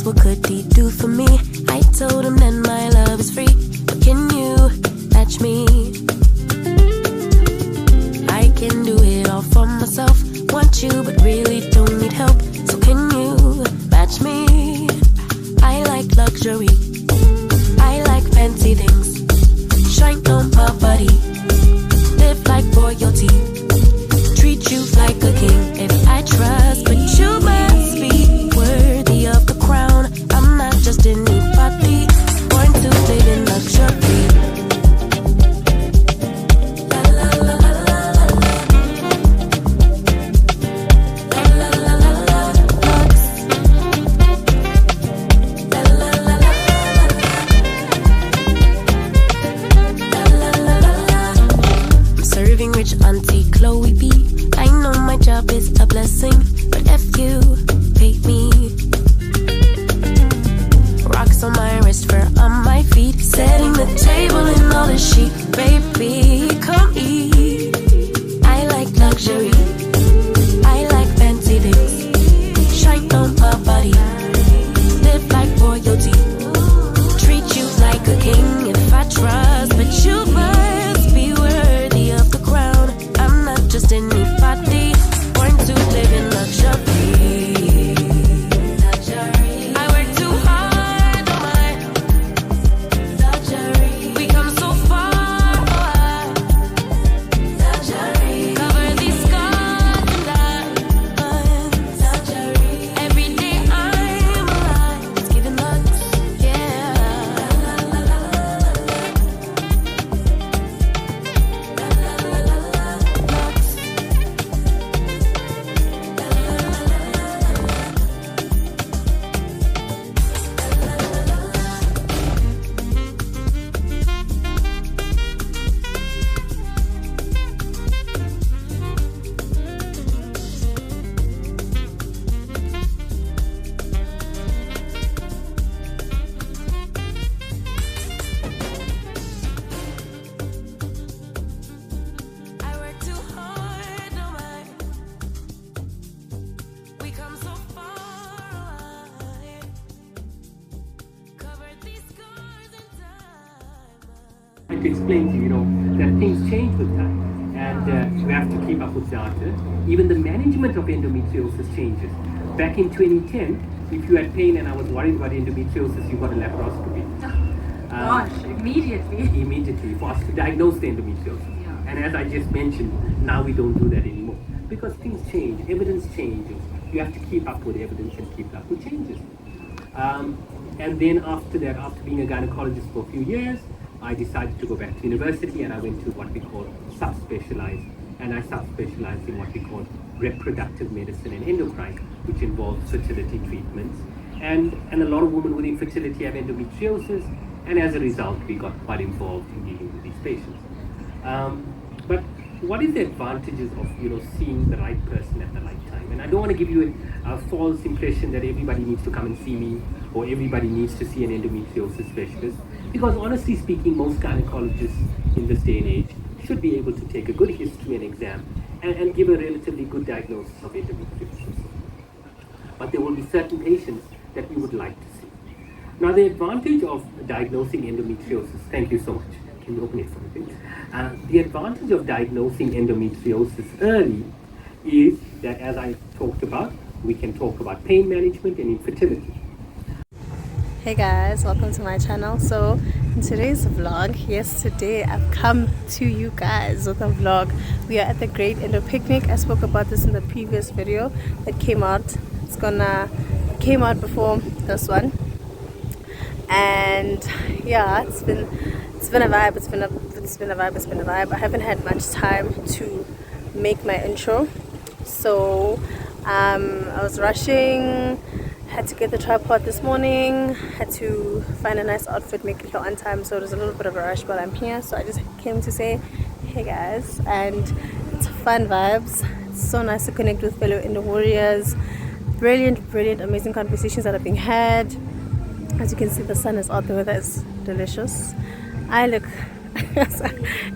what could he do for me? I told him that my love is free, but can you match me? I can do it all for myself. Want you, but really don't need help. So can you match me? I like luxury, I like fancy things, shine on my body, live like royalty, treat you like a king. If I trust, but you must be worthy of the crown. I'm not just anybody, born to live in luxury. La la la la la la la la la la Lux. La la la la la la la la. I'm serving rich Auntie Chloe B. I know my job is a blessing, but if you pay me, rocks on my wrist, fur on my feet, setting the table in all the chic. Baby, come eat. I like luxury, I like fancy things, shine on my body, live like royalty, treat you like a king. If I trust, but you must be worthy of the crown. I'm not just anybody, born to live in luxury. I work too hard, oh my. We come so far, oh I. Cover these scars and diamonds. Every day I'm alive, it's giving lux, yeah. I work too hard, oh my. We come so far, oh I. Cover these scars and diamonds. To explain to you, that things change with time, and we have to keep up with data. Even the management of endometriosis changes. Back in 2010, if you had pain and I was worried about endometriosis, you got a laparoscopy. Gosh, immediately. Immediately for us to diagnose the endometriosis. Yeah. And as I just mentioned, now we don't do that anymore because things change, evidence changes. You have to keep up with evidence and keep up with changes. And then after that, after being a gynecologist for a few years, I decided to go back to university and I went to what we call subspecialized. And I subspecialized in what we call reproductive medicine and endocrine, which involves fertility treatments. And a lot of women with infertility have endometriosis, and as a result, we got quite involved in dealing with these patients. But what is the advantages of seeing the right person at the right time? And I don't want to give you a false impression that everybody needs to come and see me or everybody needs to see an endometriosis specialist, because honestly speaking, most gynecologists in this day and age should be able to take a good history and exam and give a relatively good diagnosis of endometriosis. But there will be certain patients that we would like to see. Now, the advantage of diagnosing endometriosis, thank you so much. Can you open it for me, please? The advantage of diagnosing endometriosis early is that, as I talked about, we can talk about pain management and infertility. Hey guys, welcome to my channel. So in today's vlog, yes, today I've come to you guys with a vlog. We are at the Great Endo Picnic. I spoke about this in the previous video that came out. Came out before this one, and yeah, it's been a vibe. It's been a vibe. I haven't had much time to make my intro, so I was rushing. Had to get the tripod this morning, had to find a nice outfit, make it here on time, so there's a little bit of a rush while I'm here. So I just came to say hey guys, and it's fun vibes. It's so nice to connect with fellow Endo warriors. Brilliant, amazing conversations that are being had. As you can see, the sun is out, the weather is delicious. I look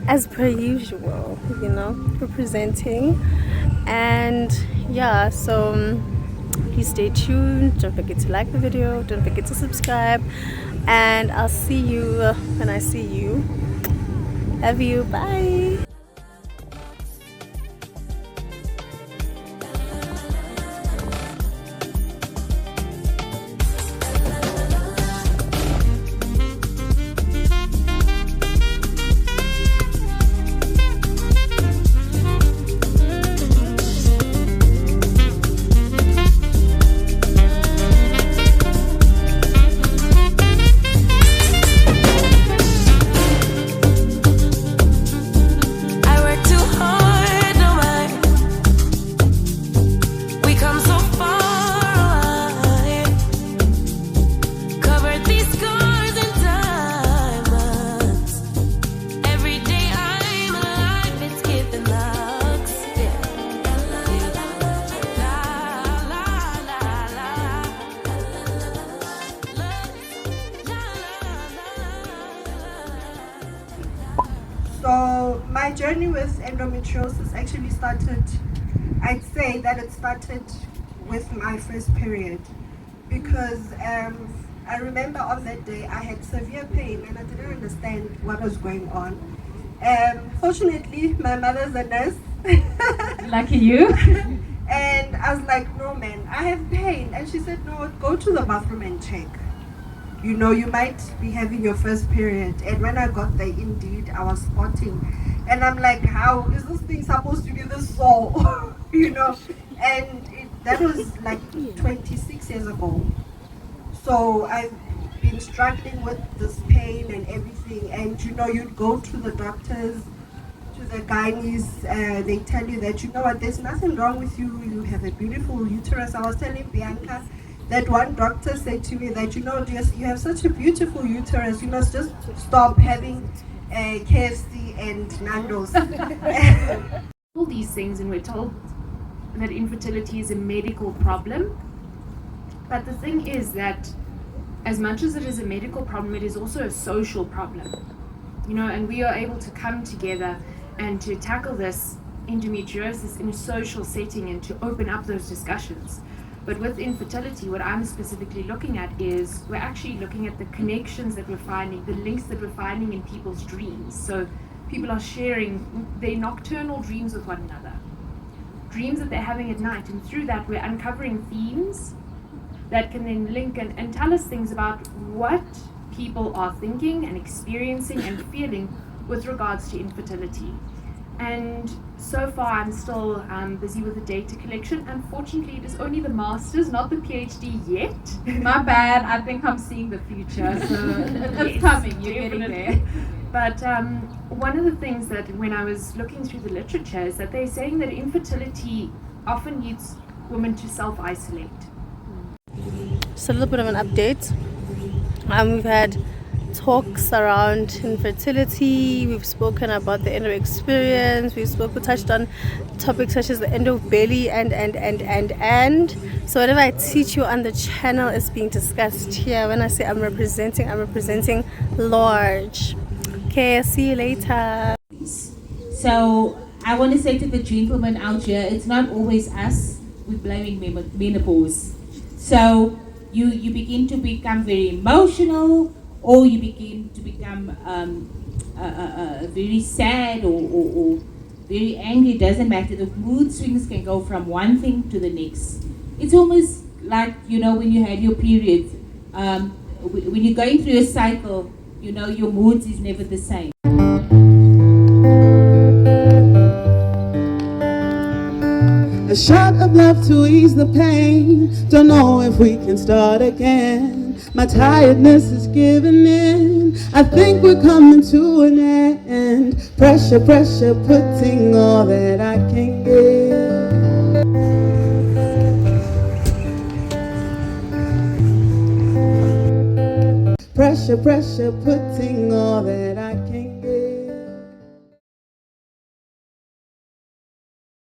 as per usual, representing. And yeah, so Please stay tuned. Don't forget to like the video. Don't forget to subscribe. And I'll see you when I see you. Love you. Bye. So my journey with endometriosis actually started, I'd say that it started with my first period, because I remember on that day I had severe pain and I didn't understand what was going on. Fortunately, my mother's a nurse. Lucky you. And I was like, no man, I have pain. And she said, no, go to the bathroom and check. You know, you might be having your first period. And when I got there, indeed, I was spotting. And I'm like, how is this thing supposed to be this sore? You know? And that was like 26 years ago. So I've been struggling with this pain and everything. And, you know, you'd go to the doctors, to the gynaes, they tell you that, you know what, there's nothing wrong with you. You have a beautiful uterus. I was telling Bianca, that one doctor said to me that, you know, just you have such a beautiful uterus, you must just stop having KFC and Nando's. All these things, and we're told that infertility is a medical problem. But the thing is that as much as it is a medical problem, it is also a social problem. You know, and we are able to come together and to tackle this endometriosis in a social setting and to open up those discussions. But with infertility, what I'm specifically looking at is we're actually looking at the connections that we're finding, the links that we're finding in people's dreams. So people are sharing their nocturnal dreams with one another, dreams that they're having at night. And through that, we're uncovering themes that can then link and tell us things about what people are thinking and experiencing and feeling with regards to infertility. And so far I'm still busy with the data collection. Unfortunately, it is only the master's, not the PhD yet. My bad, I think I'm seeing the future, so it's coming, you're getting there. But one of the things that when I was looking through the literature is that they're saying that infertility often leads women to self-isolate. Just a little bit of an update. We've had talks around infertility. We've spoken about the endo experience. We've touched on topics such as the endo belly and. So whatever I teach you on the channel is being discussed here. When I say I'm representing large. Okay, see you later. So I want to say to the gentlemen out here, it's not always us with blaming menopause. So you begin to become very emotional, or you begin to become very sad or very angry. It doesn't matter. The mood swings can go from one thing to the next. It's almost like, you know, when you had your period, when you're going through a cycle, you know, your mood is never the same. A shot of love to ease the pain. Don't know if we can start again. My tiredness is giving in. I think we're coming to an end. Pressure, pressure, putting all that I can give. Pressure, pressure, putting all that I can give.